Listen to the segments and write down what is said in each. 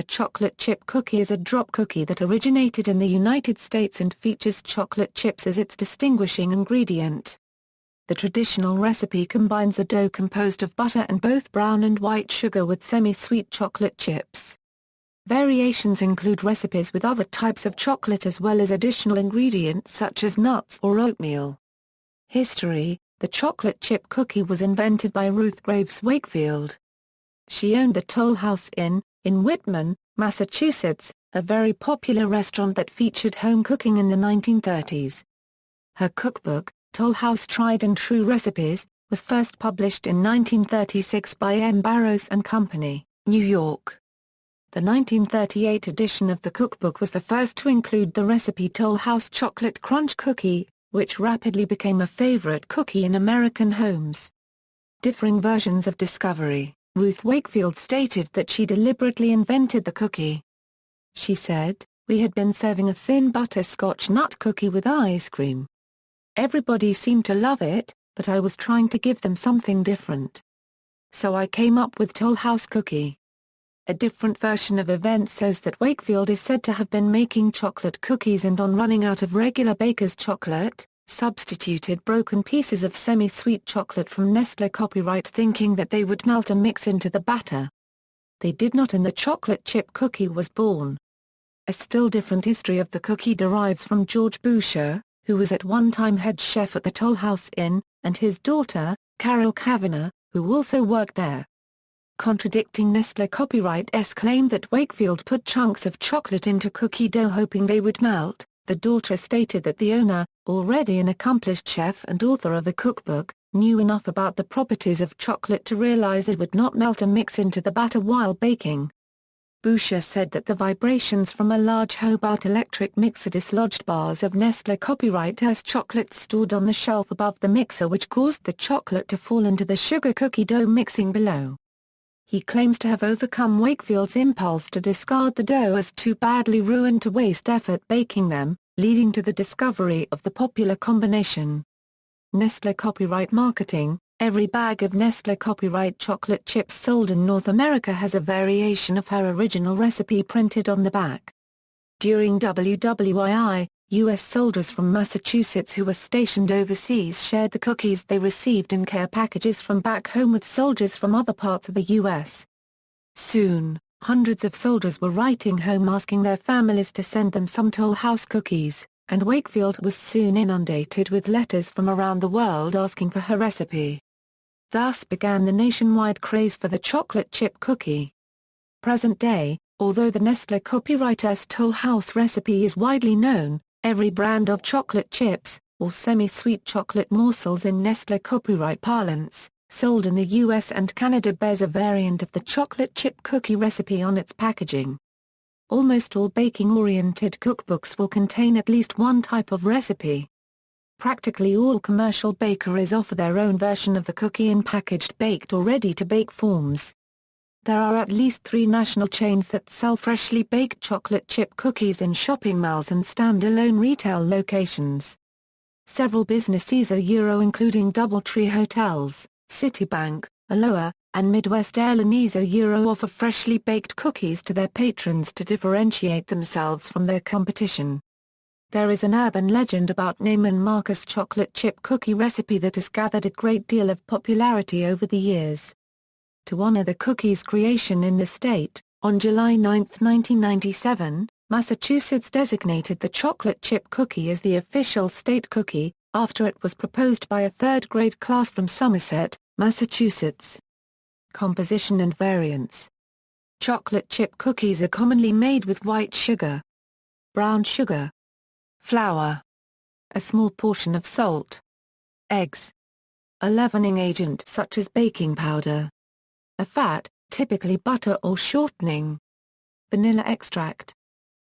chocolate chip cookie is a drop cookie that originated in the United States and features chocolate chips as its distinguishing ingredient. The traditional recipe combines a dough composed of butter and both brown and white sugar with semi-sweet chocolate chips. Variations include recipes with other types of chocolate as well as additional ingredients such as nuts or oatmeal. History: the chocolate chip cookie was invented by Ruth Graves Wakefield. She owned the Toll House Inn, in Whitman, Massachusetts, a very popular restaurant that featured home cooking in the 1930s. Her cookbook, Toll House Tried and True Recipes, was first published in 1936 by M. Barrows and Company, New York. The 1938 edition of the cookbook was the first to include the recipe Toll House Chocolate Crunch Cookie, which rapidly became a favorite cookie in American homes. Differing versions of discovery: Ruth Wakefield stated that she deliberately invented the cookie. She said, "We had been serving a thin butterscotch nut cookie with ice cream. Everybody seemed to love it, but I was trying to give them something different. So I came up with Toll House Cookie." A different version of events says that Wakefield is said to have been making chocolate cookies and on running out of regular baker's chocolate, substituted broken pieces of semi-sweet chocolate from Nestle copyright thinking that they would melt and mix into the batter. They did not, and the chocolate chip cookie was born. A still different history of the cookie derives from George Boucher, who was at one time head chef at the Toll House Inn, and his daughter, Carol Kavanagh, who also worked there. Contradicting Nestle copyright's claim that Wakefield put chunks of chocolate into cookie dough hoping they would melt, the daughter stated that the owner, already an accomplished chef and author of a cookbook, knew enough about the properties of chocolate to realize it would not melt and mix into the batter while baking. Boucher said that the vibrations from a large Hobart electric mixer dislodged bars of Nestle copyright's chocolate stored on the shelf above the mixer, which caused the chocolate to fall into the sugar cookie dough mixing below. He claims to have overcome Wakefield's impulse to discard the dough as too badly ruined to waste effort baking them, leading to the discovery of the popular combination. Nestle copyright marketing: every bag of Nestle copyright chocolate chips sold in North America has a variation of her original recipe printed on the back. During WWII, U.S. soldiers from Massachusetts who were stationed overseas shared the cookies they received in care packages from back home with soldiers from other parts of the U.S. Soon, hundreds of soldiers were writing home asking their families to send them some Toll House cookies, and Wakefield was soon inundated with letters from around the world asking for her recipe. Thus began the nationwide craze for the chocolate chip cookie. Present day, although the Nestle copyright's Toll House recipe is widely known, every brand of chocolate chips, or semi-sweet chocolate morsels in Nestle copyright parlance, sold in the US and Canada bears a variant of the chocolate chip cookie recipe on its packaging. Almost all baking-oriented cookbooks will contain at least one type of recipe. Practically all commercial bakeries offer their own version of the cookie in packaged baked or ready-to-bake forms. There are at least 3 national chains that sell freshly baked chocolate chip cookies in shopping malls and standalone retail locations. Several businesses including DoubleTree Hotels, Citibank, Aloha, and Midwest Airlines offer freshly baked cookies to their patrons to differentiate themselves from their competition. There is an urban legend about Neiman Marcus chocolate chip cookie recipe that has gathered a great deal of popularity over the years. To honor the cookie's creation in the state, on July 9, 1997, Massachusetts designated the chocolate chip cookie as the official state cookie, after it was proposed by a third-grade class from Somerset, Massachusetts. Composition and variants: chocolate chip cookies are commonly made with white sugar, brown sugar, flour, a small portion of salt, eggs, a leavening agent such as baking powder, a fat, typically butter or shortening, vanilla extract,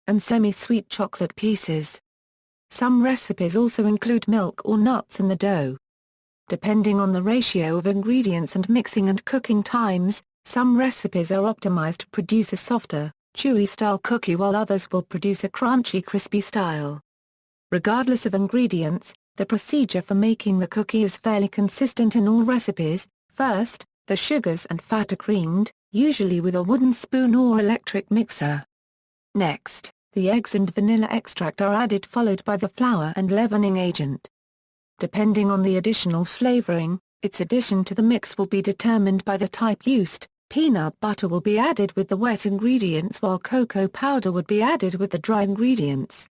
and semi-sweet chocolate pieces. Some recipes also include milk or nuts in the dough. Depending on the ratio of ingredients and mixing and cooking times, some recipes are optimized to produce a softer, chewy-style cookie while others will produce a crunchy, crispy style. Regardless of ingredients, the procedure for making the cookie is fairly consistent in all recipes. First, the sugars and fat are creamed, usually with a wooden spoon or electric mixer. Next, the eggs and vanilla extract are added, followed by the flour and leavening agent. Depending on the additional flavoring, its addition to the mix will be determined by the type used. Peanut butter will be added with the wet ingredients, while cocoa powder would be added with the dry ingredients.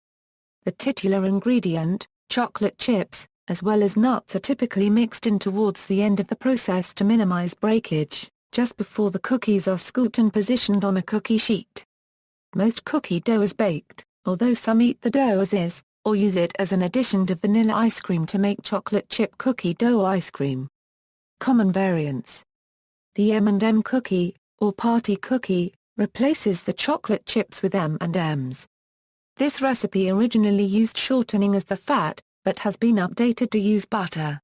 The titular ingredient, chocolate chips, as well as nuts, are typically mixed in towards the end of the process to minimize breakage, just before the cookies are scooped and positioned on a cookie sheet. Most cookie dough is baked, although some eat the dough as is, or use it as an addition to vanilla ice cream to make chocolate chip cookie dough ice cream. Common variants. The M&M cookie, or party cookie, replaces the chocolate chips with M&Ms. This recipe originally used shortening as the fat, but has been updated to use butter.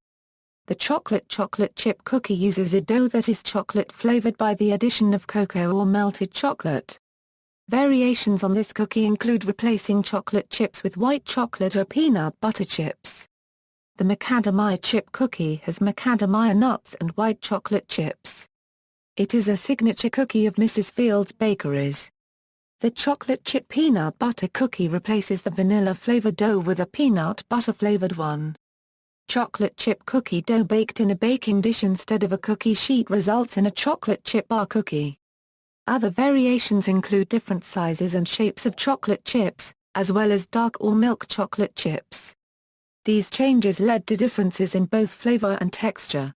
The chocolate chip cookie uses a dough that is chocolate flavored by the addition of cocoa or melted chocolate. Variations on this cookie include replacing chocolate chips with white chocolate or peanut butter chips. The macadamia chip cookie has macadamia nuts and white chocolate chips. It is a signature cookie of Mrs. Fields Bakeries. The chocolate chip peanut butter cookie replaces the vanilla-flavored dough with a peanut butter-flavored one. Chocolate chip cookie dough baked in a baking dish instead of a cookie sheet results in a chocolate chip bar cookie. Other variations include different sizes and shapes of chocolate chips, as well as dark or milk chocolate chips. These changes led to differences in both flavor and texture.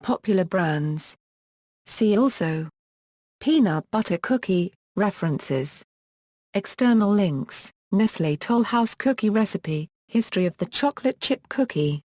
Popular brands. See also: peanut butter cookie, references. External links: Nestlé Toll House cookie recipe, history of the chocolate chip cookie.